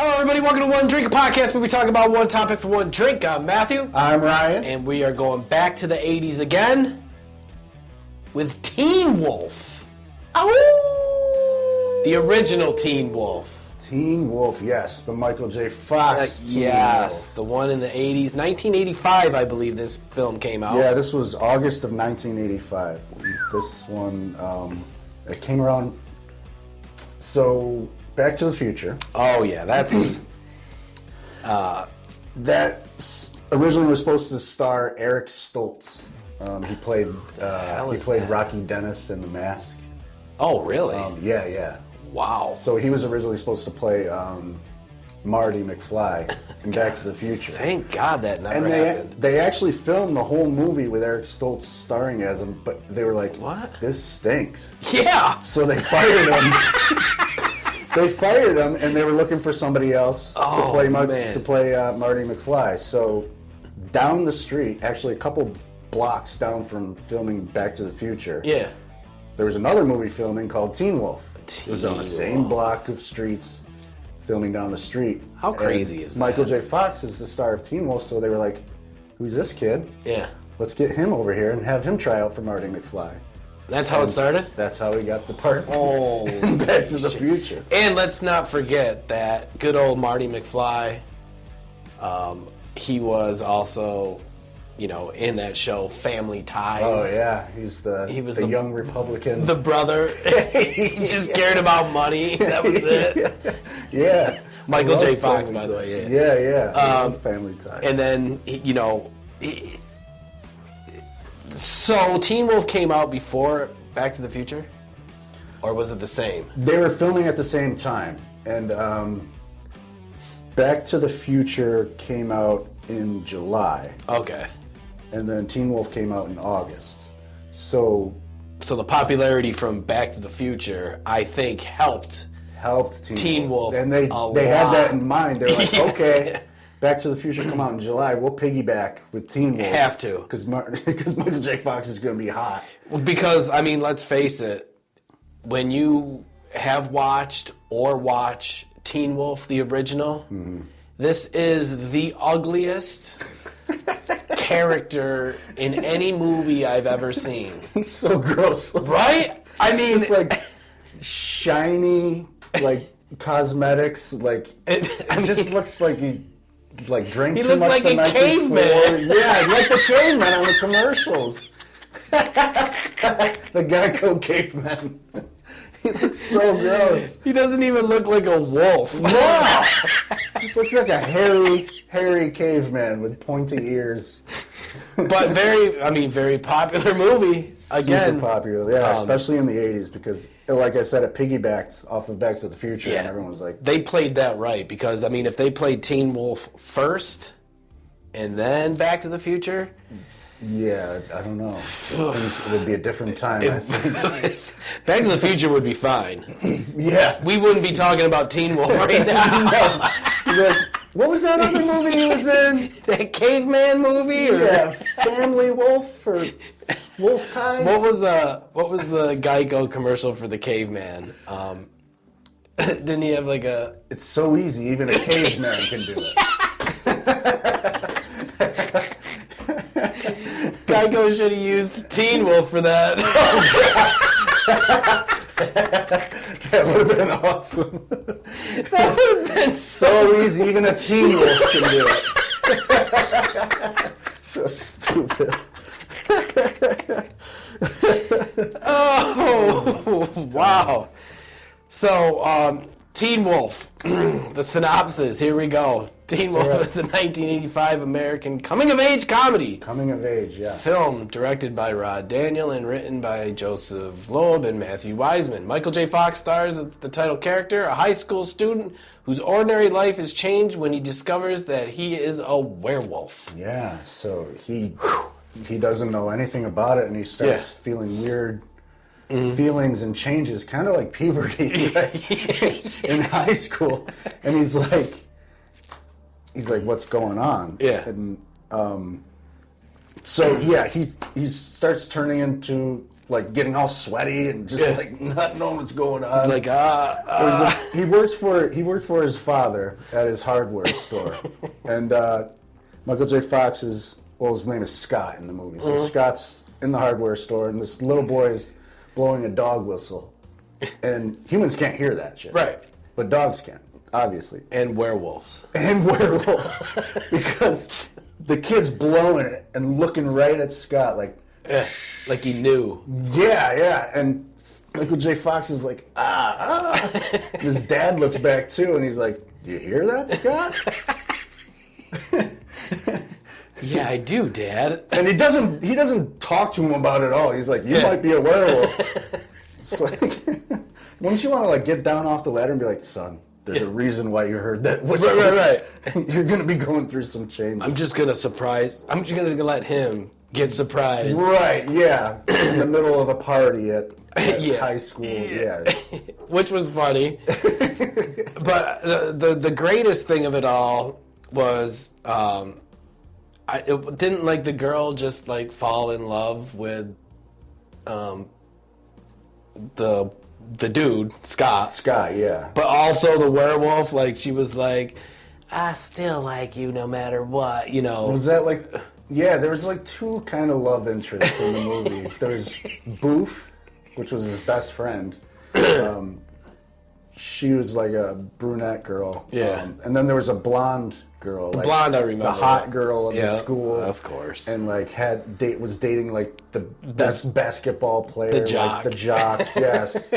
Hello, everybody. Welcome to One Drink, a podcast where we talk about one topic for one drink. I'm Matthew. I'm Ryan. And we are going back to the 80s again with Teen Wolf. Ow! The original Teen Wolf. Teen Wolf, yes. The Michael J. Fox Teen yes, Wolf. the one in the 80s. 1985, I believe this film came out. Yeah, this was August of 1985. This one, it came around, so Back to the Future. Oh, yeah, that's... That originally was supposed to star Eric Stoltz. He played Rocky Dennis in The Mask. Oh, really? Yeah. Wow. So he was originally supposed to play Marty McFly in Back to the Future. Thank God that never And happened. they actually filmed the whole movie with Eric Stoltz starring as him, but they were like, What? This stinks. Yeah! So they fired him. They fired him, and they were looking for somebody else to play Marty McFly. So down the street, actually a couple blocks down from filming Back to the Future, Yeah. there was another movie filming called Teen Wolf. It was on the same block of streets, filming down the street. How crazy is that? Michael J. Fox is the star of Teen Wolf, so they were like, who's this kid? Yeah. Let's get him over here and have him try out for Marty McFly. That's how it started? That's how he got the part Oh, in Back to the Future. And let's not forget that good old Marty McFly, he was also, in that show Family Ties. Oh yeah, he was the young Republican. The brother. He just cared about money. That was it. Yeah. Michael J. Love Fox, Family by the way. Ties. Yeah. Yeah. Family Ties. And then, so Teen Wolf came out before Back to the Future? Or was it the same? They were filming at the same time, and Back to the Future came out in July, Okay. and then Teen Wolf came out in August. So the popularity from Back to the Future, I think, helped Teen Wolf and they a had lot. that in mind. They were like, Yeah. okay, Back to the Future come out in July. We'll piggyback with Teen Wolf. Have to. Because Michael J. Fox is going to be hot. Because, let's face it, when you have watched or watch Teen Wolf, the original, this is the ugliest character in any movie I've ever seen. It's so gross. Right? Just like shiny, like cosmetics, it just looks like he drank He too looks much like the a night caveman. before. Yeah, like the caveman on the commercials. The Geico caveman. He looks so gross. He doesn't even look like a wolf. No! Just looks like a hairy caveman with pointy ears. But very popular movie. Again. Super popular, yeah, especially in the 80s because, like I said, it piggybacked off of Back to the Future, and everyone was like... They played that right, because, if they played Teen Wolf first, and then Back to the Future... Yeah, I don't know. It would be a different time, I think. Back to the Future would be fine. Yeah. We wouldn't be talking about Teen Wolf right now. No. Like, what was that other movie he was in? That caveman movie? Or? Yeah, Family Wolf or Wolf Ties? What was the Geico commercial for the caveman? Didn't he have like a... It's so easy, even a caveman can do it. Geico should have used Teen Wolf for that. That would have been awesome. That would have been So easy, even a teen wolf can do it. So stupid. Oh, wow. So, Teen Wolf, the synopsis, here we go. Teen Wolf is a 1985 American coming-of-age comedy. Coming of age, yeah. Film directed by Rod Daniel and written by Joseph Loeb and Matthew Wiseman. Michael J. Fox stars as the title character, a high school student whose ordinary life is changed when he discovers that he is a werewolf. Yeah, so he doesn't know anything about it, and he starts feeling weird feelings and changes, kind of like puberty, right? In high school. And he's like, what's going on? Yeah. And so yeah, he starts turning into like getting all sweaty and just like not knowing what's going on. He's like, He worked for his father at his hardware store, and Michael J. Fox his name is Scott in the movie. So Scott's in the hardware store, and this little boy is blowing a dog whistle, and humans can't hear that shit, right? But dogs can, obviously, and werewolves, because the kid's blowing it and looking right at Scott like he knew. Yeah, and Michael J. Fox is like, And his dad looks back too, and he's like, "Do you hear that, Scott?" Yeah, I do, Dad. And he doesn't talk to him about it at all. He's like, "You might be a werewolf." It's like, wouldn't you want to like get down off the ladder and be like, "Son, there's a reason why you heard that whistle. Right. You're gonna be going through some changes." I'm just gonna let him get surprised. Right, yeah. In the middle of a party at high school. Yeah. Which was funny. But the greatest thing of it all was it didn't like the girl just like fall in love with the dude, Scott. Scott, yeah. But also the werewolf, like she was like, I still like you no matter what, you know. Was that like... Yeah, there was like two kind of love interests in the movie. There was Boof, which was his best friend. She was like a brunette girl. Yeah. And then there was a blonde girl. Like blonde, I remember. The hot girl of the school. Of course. And like was dating like the best basketball player. The jock. Like the jock, yes.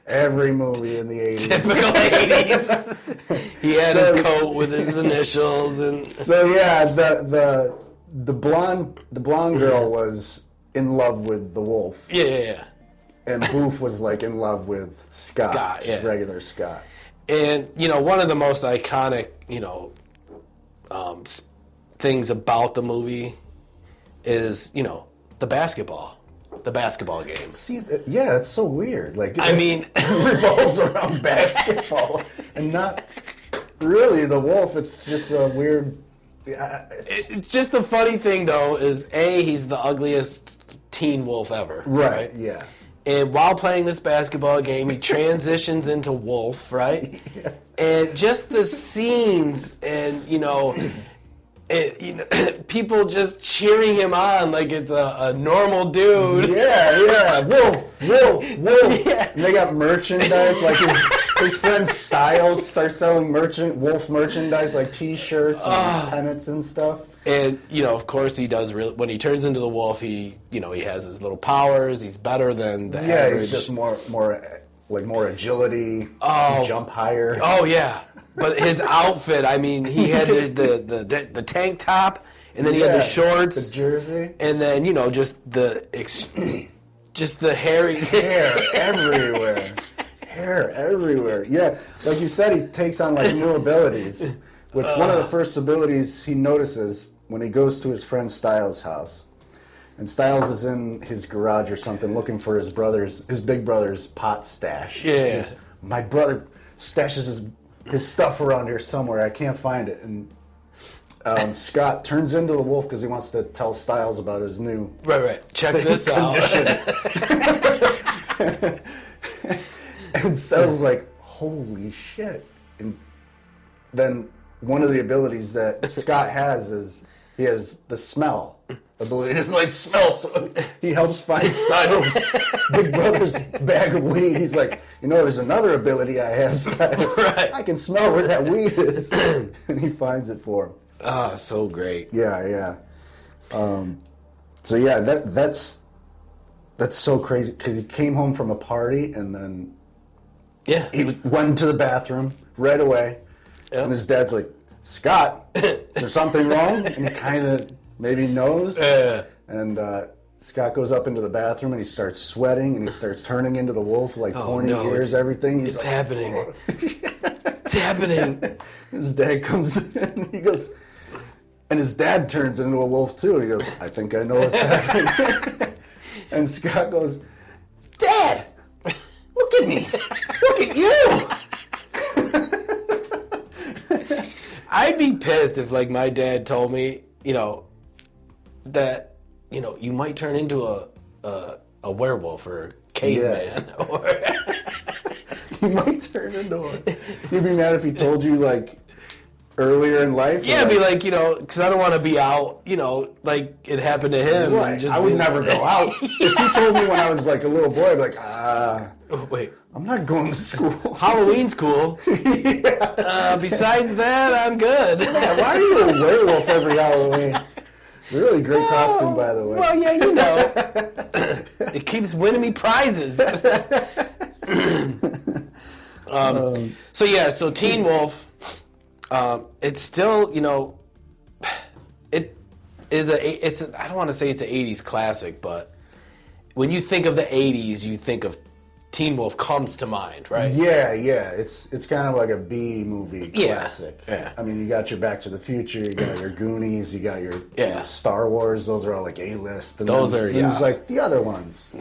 Every movie in the 80s. Typical 80s. He had his coat with his initials. And So yeah, the blonde girl was in love with the wolf. Yeah. And Boof was like in love with Scott, regular Scott. And, you know, one of the most iconic, things about the movie is, the basketball game. See, it's so weird. Like, I mean, it revolves around basketball and not really the wolf. It's just a weird... It's just the funny thing, though, is he's the ugliest teen wolf ever. Right, yeah. And while playing this basketball game, he transitions into wolf, right? Yeah. And just the scenes and, people just cheering him on like it's a normal dude. Yeah. Wolf. Yeah. And they got merchandise, like his friend Styles starts selling wolf merchandise, like T-shirts and pennants and stuff. And, of course he does, when he turns into the wolf, he has his little powers. He's better than the average. Yeah, he's just more agility, jump higher. Oh, yeah. But his outfit, I mean, he had the tank top, and then he had the shorts. The jersey. And then, just the hairy... Hair everywhere. Yeah, like you said, he takes on like new abilities, which one of the first abilities he notices when he goes to his friend Styles' house. And Styles is in his garage or something looking for his big brother's pot stash. Yeah. My brother stashes his stuff around here somewhere. I can't find it. And Scott turns into the wolf because he wants to tell Styles about his new... Right. Check this out. And Styles is like, holy shit. And then one of the abilities that Scott has is he has the smell ability to like smell. So he helps find Styles' big brother's bag of weed. He's like, there's another ability I have, Styles. Right. I can smell where that weed is. And he finds it for him. So great. Yeah. So yeah, that's so crazy because he came home from a party and then he went to the bathroom right away. Yep. And his dad's like, Scott, is there something wrong? And he kind of maybe knows. And Scott goes up into the bathroom and he starts sweating and he starts turning into the wolf, like pointy ears, everything. It's like, happening. It's happening. His dad comes in and he goes, and his dad turns into a wolf too. And he goes, I think I know what's happening. And Scott goes, Dad, look at me. Look at you. I'd be pissed if, like, my dad told me, that, you might turn into a a werewolf or a caveman. Yeah. Or He might turn into one. You'd be mad if he told you, like, earlier in life? yeah, be like, because I don't want to be out, like it happened to him. Right. And just I would never go out. If he told me when I was, like, a little boy, I'd be like, Oh, wait. I'm not going to school. Halloween's cool. Yeah. Besides that, I'm good. Man, why are you a werewolf every Halloween? Really great costume, by the way. Well, yeah, it keeps winning me prizes. So Teen Wolf, it's still, it is I don't want to say it's an 80s classic, but when you think of the 80s, you think of Teen Wolf comes to mind, right? Yeah. It's kind of like a B movie classic. Yeah. I mean, you got your Back to the Future, you got your Goonies, you got your Star Wars. Those are all like A-list. And Those are, there's like the other ones.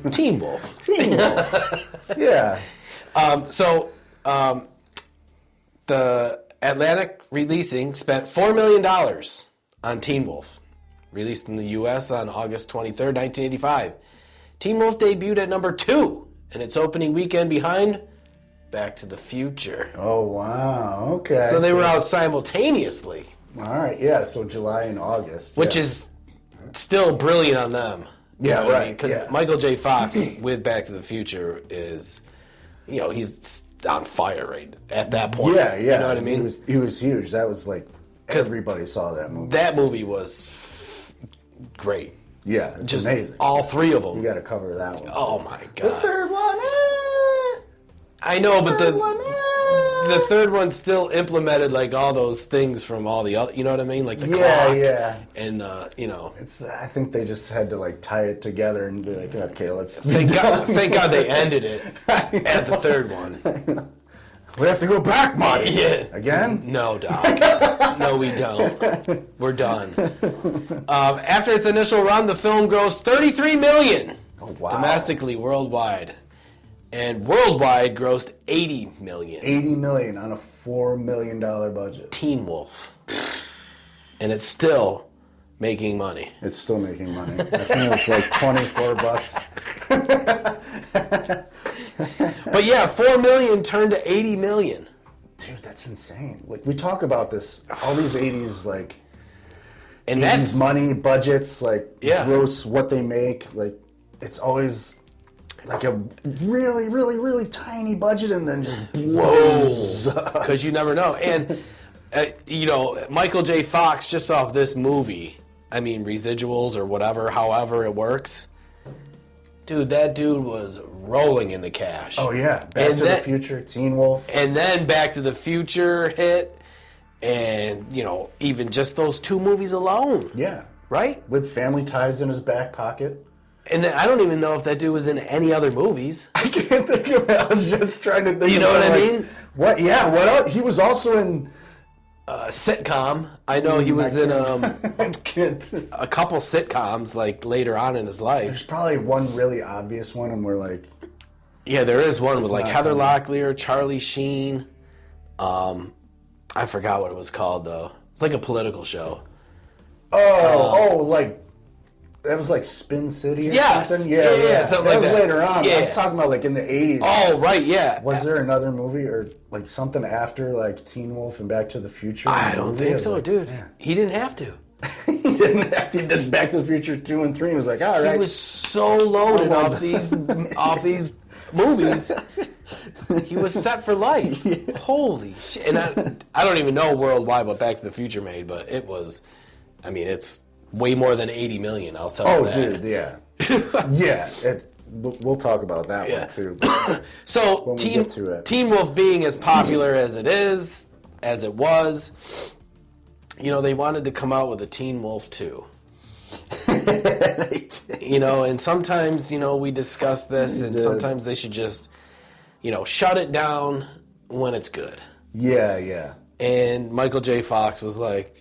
Teen Wolf. Teen Wolf. Yeah. The Atlantic Releasing spent $4 million on Teen Wolf, released in the U.S. on August 23rd, 1985. Teen Wolf debuted at number 2 in its opening weekend behind Back to the Future. Oh, wow. Okay. So they were out simultaneously. All right. Yeah. So July and August. Which is still brilliant on them. Yeah, right. Because Michael J. Fox with Back to the Future is, he's on fire right at that point. Yeah. You know what I mean? He was huge. That was like, everybody saw that movie. That movie was great. Yeah, it's Just amazing. all 3 of them. You got to cover that one. Oh my god. The third one. I know, but the the third one still implemented like all those things from all the other. You know what I mean? Like the clock. Yeah. And It's. I think they just had to like tie it together and be like, okay, let's. Thank God they ended it at the third one. We have to go back, Marty. Yeah. Again? No, Doc. No, we don't. We're done. After its initial run, the film grossed $33 million domestically worldwide. And worldwide grossed $80 million. $80 million on a $4 million budget. Teen Wolf. And it's still making money. It's still making money. I think it's like $24. But yeah, $4 million turned to $80 million. Dude, that's insane. Like we talk about this, all these 80s like And 80s that's money, budgets, like gross what they make, like it's always like a really, really, really tiny budget and then just blows up. because you never know. And Michael J. Fox, just off this movie, I mean residuals or whatever, however it works. Dude, that dude was rolling in the cash. Oh yeah, Back to the Future, Teen Wolf. And then Back to the Future hit, and, even just those 2 movies alone. Yeah. Right? With Family Ties in his back pocket. And then I don't even know if that dude was in any other movies. I can't think of it. I was just trying to think You of know what I like, mean? What? Yeah, what else? He was also in... Sitcom. I know he was in I can't. a couple sitcoms, like, later on in his life. There's probably one really obvious one, and we're like... Yeah, there is one with, like, not Heather funny. Locklear, Charlie Sheen. I forgot what it was called, though. It's like a political show. Like... That was like Spin City or Yes. something? Yeah, something that like was that. later on. Yeah. I'm talking about like in the 80s. Oh, right, yeah. Was there another movie or like something after like Teen Wolf and Back to the Future? I don't think so, like, dude. man. He didn't have to. He didn't have to. He did Back to the Future 2 and 3 and was like, all right. He was so loaded off these movies. He was set for life. Yeah. Holy shit. And I don't even know worldwide what Back to the Future made, but it was, it's way more than 80 million, I'll tell you that. Oh, dude, yeah. Yeah, we'll talk about that one, too. So, Teen Wolf being as popular as it is, as it was, they wanted to come out with a Teen Wolf 2. And sometimes, we discuss this, and sometimes they should just, shut it down when it's good. Yeah. And Michael J. Fox was like,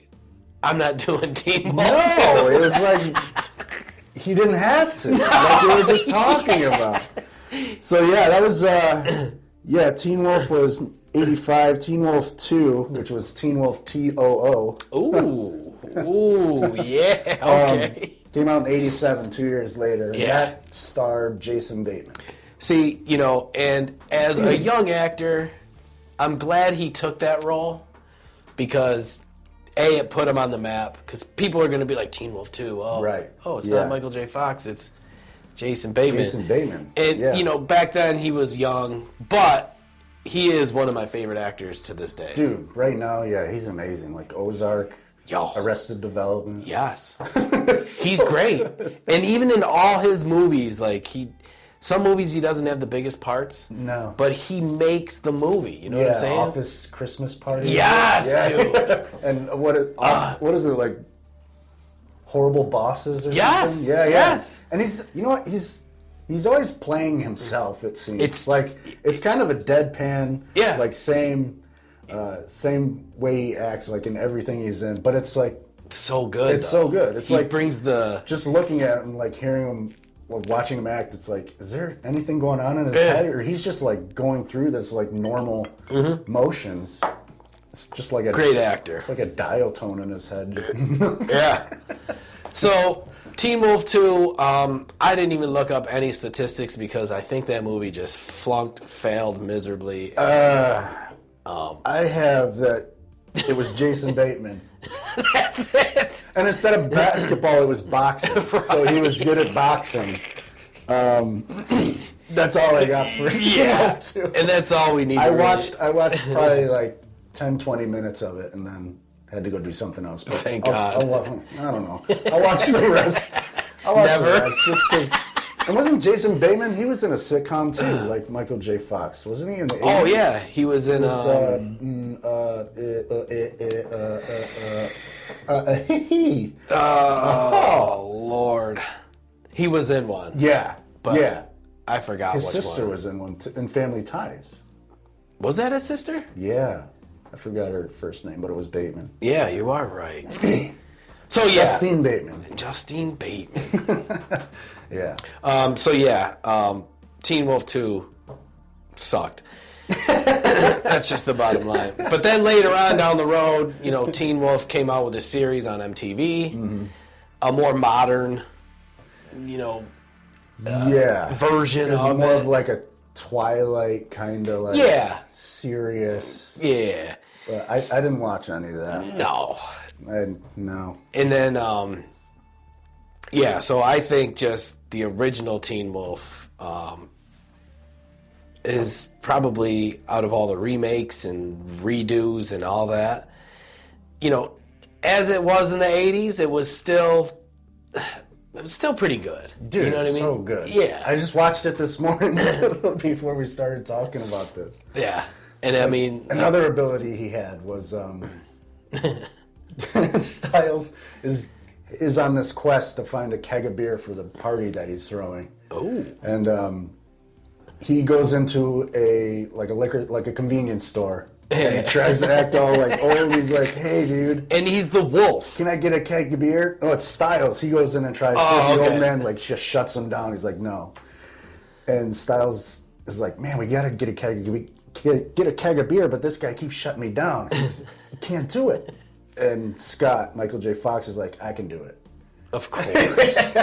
I'm not doing Teen Wolf. No, it was like he didn't have to. Like we were just talking about. So yeah, that was Teen Wolf was 85. Teen Wolf 2, which was Teen Wolf TOO. Ooh, yeah, okay. Came out in 87, 2 years later. Yeah. That starred Jason Bateman. See, and as a young actor, I'm glad he took that role because, A, it put him on the map because people are going to be like, Teen Wolf 2, Right. It's not Michael J. Fox, it's Jason Bateman. Jason Bateman. And, back then he was young, but he is one of my favorite actors to this day. Dude, right now, he's amazing. Like Ozark, Arrested Development. Yes. He's great. And even in all his movies, like some movies he doesn't have the biggest parts. No. But he makes the movie. You know what I'm saying? Office Christmas Party. Yes, dude. And what is it, like Horrible Bosses or yes, something? Yeah, yes. And he's always playing himself, it seems. It's kind of a deadpan, like same way he acts, like in everything he's in. But it's like so good. It's so good. It's like brings the just looking at him, like hearing him, like watching him act. It's like, is there anything going on in his head, or he's just like going through this like normal motions? It's just like a great actor. It's like a dial tone in his head. Yeah. So, Teen Wolf 2, I didn't even look up any statistics because I think that movie just failed miserably. I have that it was Jason Bateman. That's it. And instead of basketball, it was boxing. Right. So he was good at boxing. That's all I got for Teen Wolf 2. And that's all we need. I watched probably like 10, 20 minutes of it, and then had to go do something else. But Thank God. I don't know. I'll watch the rest. The rest just because. And wasn't Jason Bateman? He was in a sitcom too, like Michael J. Fox, wasn't he? In the 80s? Oh yeah, he was in. Oh Lord, he was in one. Yeah, but I forgot. His which sister one. was in one in Family Ties. Was that his sister? Yeah, I forgot her first name, but it was Bateman. Yeah, you are right. So Justine Bateman. Justine Bateman. Yeah. Teen Wolf 2 sucked. That's just the bottom line. But then later on down the road, Teen Wolf came out with a series on MTV, a more modern, version it was of more it. of like a Twilight kind of like serious. Yeah. But I didn't watch any of that. No. No. And then, so I think just the original Teen Wolf is probably, out of all the remakes and redos and all that, as it was in the 80s, it was still pretty good. Dude, you know what I mean? So good. Yeah. I just watched it this morning before we started talking about this. Yeah. And I mean... Another ability he had was... Styles is on this quest to find a keg of beer for the party that he's throwing. Oh. And he goes into a convenience store. And he tries to act all like old. He's like, "Hey, dude." And he's the wolf. Can I get a keg of beer? Oh, it's Styles. He goes in and tries. The old man just shuts him down. He's like, "No." And Styles is like, "Man, we gotta get a keg of beer, but this guy keeps shutting me down. I can't do it." And Michael J. Fox is like, "I can do it." Of course.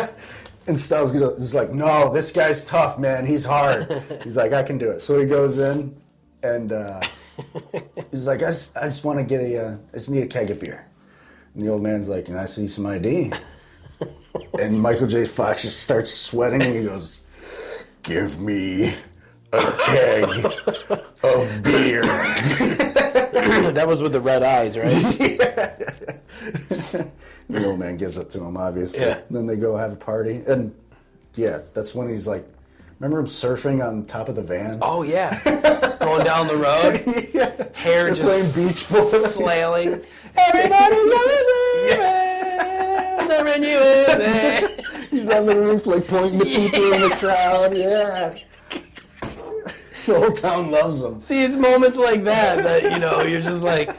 And Styles is like, "No, this guy's tough, man. He's hard." He's like, "I can do it." So he goes in, and he's like, I just want to get I just need a keg of beer." And the old man's like, "Can I see some ID?" And Michael J. Fox just starts sweating, and he goes, "Give me a keg of beer." That was with the red eyes, right? Yeah. The old man gives it to him, obviously. Yeah. Then they go have a party. And, that's when he's like, remember him surfing on top of the van? Oh, yeah. Going down the road. Yeah. Hair They're just playing beach ball. flailing. Everybody's on the He's on the roof, like, pointing to people in the crowd. Yeah. The whole town loves him. See, it's moments like that you're just like,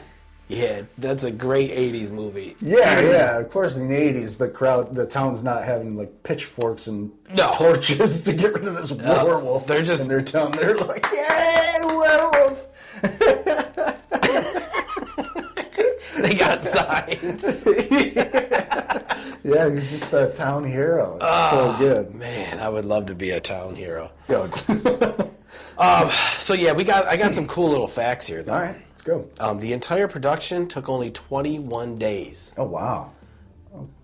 yeah, that's a great 80s movie. Yeah. Of course, in the 80s, the town's not having like pitchforks and torches to get rid of this werewolf. They're just in their town. They're like, yay, werewolf! They got signs. Yeah, he's just a town hero. It's so good. Man, I would love to be a town hero. Yo. So yeah, I got some cool little facts here, though. All right, let's go. The entire production took only 21 days. Oh, wow.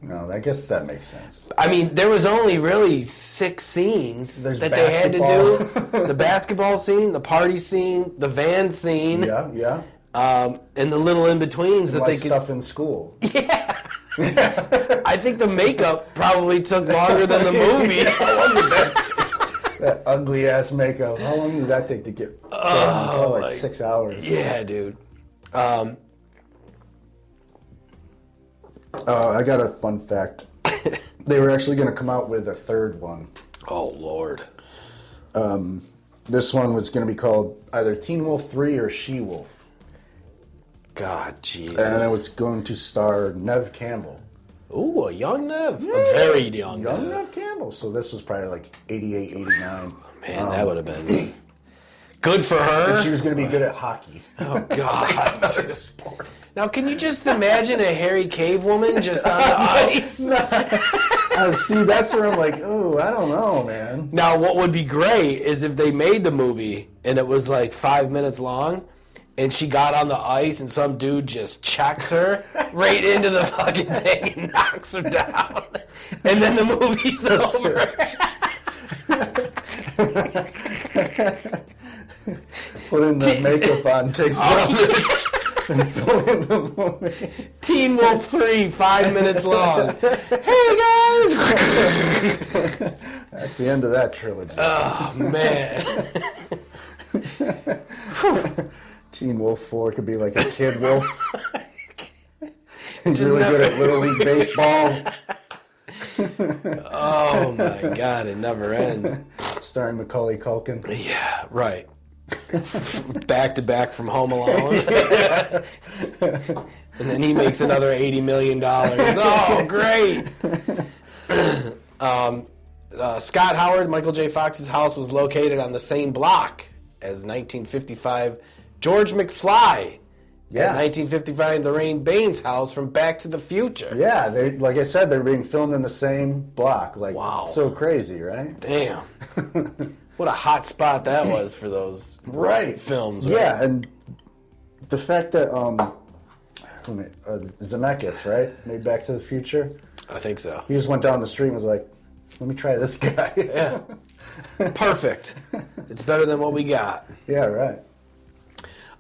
No, I guess that makes sense. I mean, there was only really 6 scenes There's that they had to do. The basketball scene, the party scene, the van scene. Yeah. And the little in-betweens that they could... stuff in school. Yeah. I think the makeup probably took longer than the movie. How long did that ugly-ass makeup, how long does that take to get done? Like 6 hours. Yeah, dude. I got a fun fact. They were actually going to come out with a third one. Oh, Lord. This one was going to be called either Teen Wolf 3 or She-Wolf. God, Jesus. And it was going to star Neve Campbell. Ooh, a young Nev. Yeah. A very young Nev. Neve Campbell. So this was probably like 88, 89. Man, that would have been good for her. And she was going to be good at hockey. Oh, God. Now, can you just imagine a hairy cave woman just on the ice? See, that's where I'm like, oh, I don't know, man. Now, what would be great is if they made the movie and it was like 5 minutes long, and she got on the ice and some dude just checks her right into the fucking thing and knocks her down. And then the movie's over. Putting the makeup on takes longer. Teen Wolf 3, 5 minutes long. Hey guys! That's the end of that trilogy. Oh man. Teen Wolf 4 could be like a kid wolf. He's really good at Little League Baseball. Oh my God, it never ends. Starring Macaulay Culkin. Yeah, right. Back to back from Home Alone. And then he makes another $80 million. Oh, great. Scott Howard, Michael J. Fox's house was located on the same block as 1955 George McFly. Yeah. 1955 Lorraine Baines' house from Back to the Future. Yeah, they, like I said, they're being filmed in the same block. Like, wow. So crazy, right? Damn. What a hot spot that was for those films. Right? Yeah, and the fact that Zemeckis, right, made Back to the Future. I think so. He just went down the street and was like, "Let me try this guy." Yeah. Perfect. It's better than what we got. Yeah, right.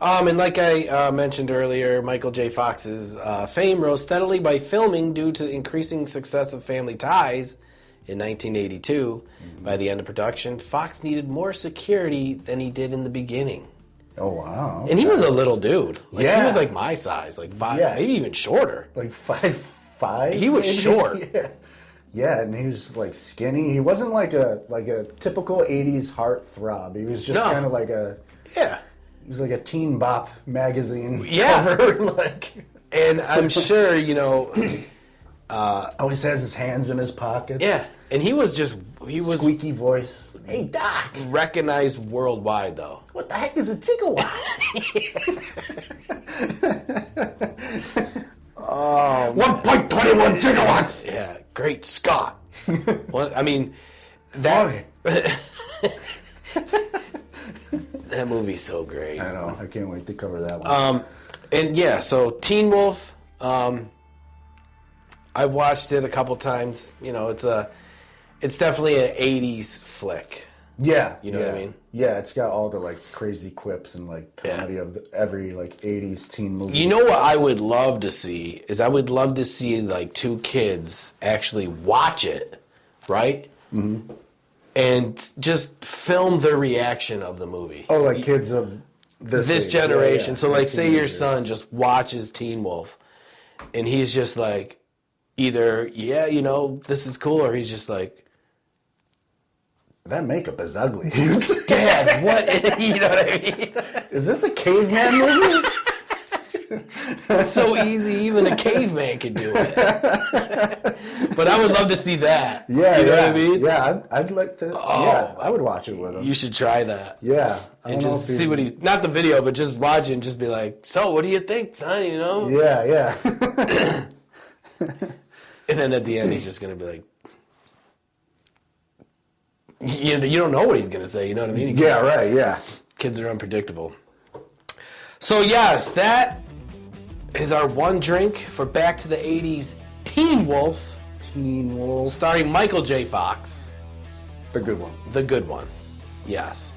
And like I mentioned earlier, Michael J. Fox's fame rose steadily by filming due to increasing success of Family Ties in 1982. Mm-hmm. By the end of production, Fox needed more security than he did in the beginning. Oh, wow. Okay. And he was a little dude. Like, yeah. He was like my size, like 5, maybe even shorter. Like 5'5". He was short. Yeah. Yeah, and he was like skinny. He wasn't like a typical 80s heartthrob. He was just kind of like a... Yeah. He was like a Teen Bop magazine cover. Like, and I'm sure, always has his hands in his pockets. Yeah, and he was squeaky voice. Hey, Doc. Recognized worldwide, though. What the heck is a chihuahua? Oh, 1.21 gigawatts. Yeah, great Scott. What? I mean, that that movie's so great. I know. I can't wait to cover that one. And yeah, so Teen Wolf. I've watched it a couple times. It's definitely an '80s flick. Yeah, you know what I mean. Yeah, it's got all the like crazy quips and like comedy of every like '80s teen movie. You know what I would love to see is like 2 kids actually watch it, right? Mm-hmm. And just film their reaction of the movie. Oh, like kids of this generation. Yeah. So like, say your son just watches Teen Wolf, and he's just like, either this is cool, or he's just like, that makeup is ugly. Dad, what? You know what I mean? Is this a caveman movie? It's so easy, even a caveman can do it. But I would love to see that. Yeah, you know what I mean? Yeah, I'd like to. Oh, yeah, I would watch it with him. You should try that. Yeah, and just see what he's not the video, but just watch it and just be like, so what do you think, son? Yeah. And then at the end, he's just going to be like, you don't know what he's going to say. You know what I mean? Yeah, right, yeah. Kids are unpredictable. So, yes, that is our one drink for Back to the 80s Teen Wolf. Teen Wolf. Starring Michael J. Fox. The good one. The good one. Yes.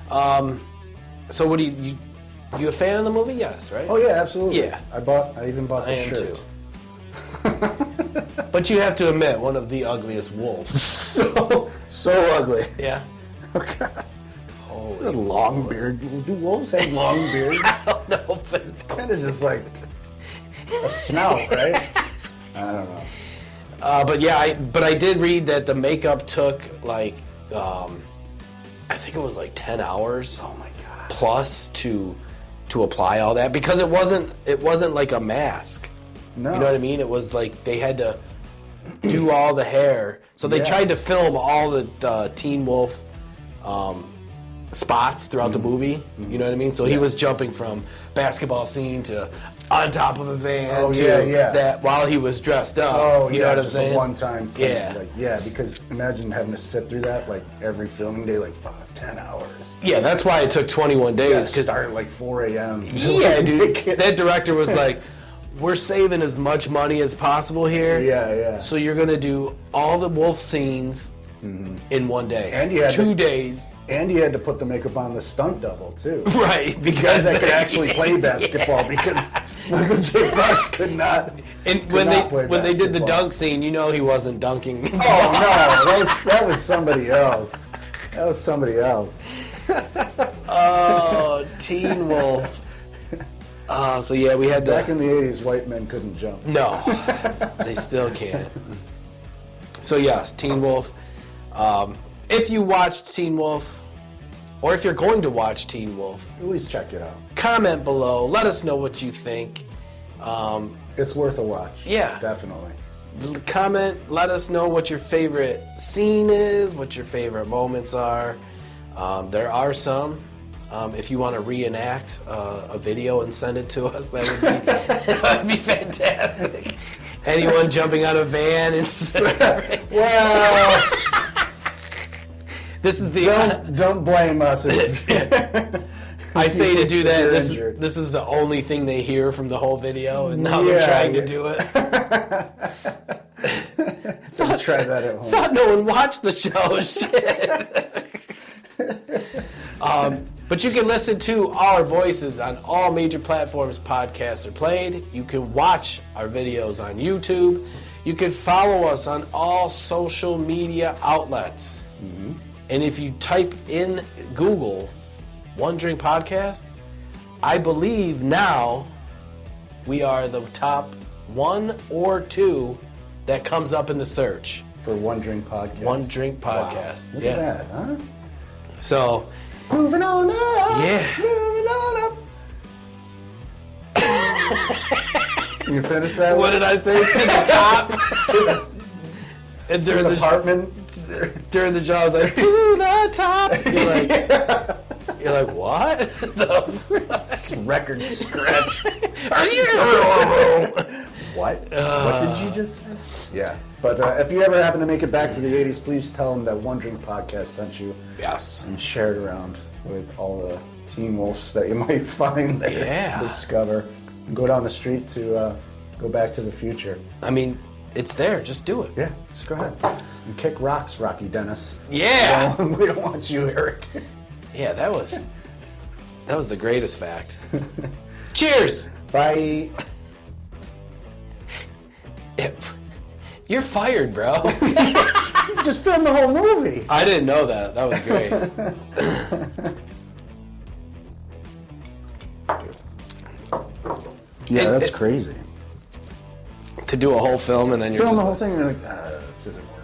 So what do you a fan of the movie? Yes, right? Oh yeah, absolutely. Yeah. I even bought the shirt. Too. But you have to admit, one of the ugliest wolves. So ugly. Yeah. Oh god. Holy It's a long beard. Do wolves have long beards? I don't know, but It's kind of just like a snout, right? I don't know. But yeah, I did read that the makeup took like, I think it was like 10 hours. Oh my god. Plus to apply all that, because it wasn't like a mask. No. You know what I mean? It was like they had to do all the hair. So they tried to film all the Teen Wolf spots throughout the movie. You know what I mean? So he was jumping from basketball scene to on top of a van that while he was dressed up. Oh, you know what I'm just saying? a one-time thing. Yeah. Like, because imagine having to sit through that like every filming day, like 10 hours. Yeah, that's why it took 21 days. Because start at like 4 a.m. Yeah, dude. That director was like, we're saving as much money as possible here. Yeah. So you're going to do all the wolf scenes in one day. And you had 2 days. And you had to put the makeup on the stunt double, too. Right. Because that could actually play basketball, because Michael J. Fox could not. And when they did the dunk scene, you know he wasn't dunking. Oh, no. That was somebody else. That was somebody else. Oh, Teen Wolf. So yeah, we had Back in the 80s, white men couldn't jump. No, they still can't. So yes, Teen Wolf. If you watched Teen Wolf, or if you're going to watch Teen Wolf, At least check it out. comment below. Let us know what you think. It's worth a watch. Yeah. Definitely. Comment. Let us know what your favorite scene is, what your favorite moments are. There are some. If you want to reenact a video and send it to us, that would be fantastic. Anyone jumping out of a van and Well, this is the don't blame us. I say to do that. You're This is the only thing they hear from the whole video, and now they're trying to do it. Don't try that at home. Thought no one watched the show. Shit. But you can listen to our voices on all major platforms podcasts are played. You can watch our videos on YouTube. You can follow us on all social media outlets. And if you type in Google One Drink Podcast, I believe now we are the top 1 or 2 that comes up in the search. For One Drink Podcast. One Drink Podcast. Wow. Look at that, huh? So, moving on up. Yeah. Moving on up. You finish that what did I say? To the top? And during the the apartment? during the show, I was like, to the top. You're like, what? Record scratch. What? What did you just say? Yeah. But if you ever happen to make it back to the 80s, please tell them that One Drink Podcast sent you. Yes. And share it around with all the Teen Wolves that you might find there. Yeah. Discover. And go down the street to go back to the future. I mean, it's there. Just do it. Yeah, just go ahead. And kick rocks, Rocky Dennis. Yeah. We don't want you, Eric. Yeah, that was the greatest fact. Cheers. Bye. You're fired, bro. You just filmed the whole movie. I didn't know that. That was great. Yeah, that's crazy. To do a whole film and then you're Film just the whole like, thing and you're like, this isn't working.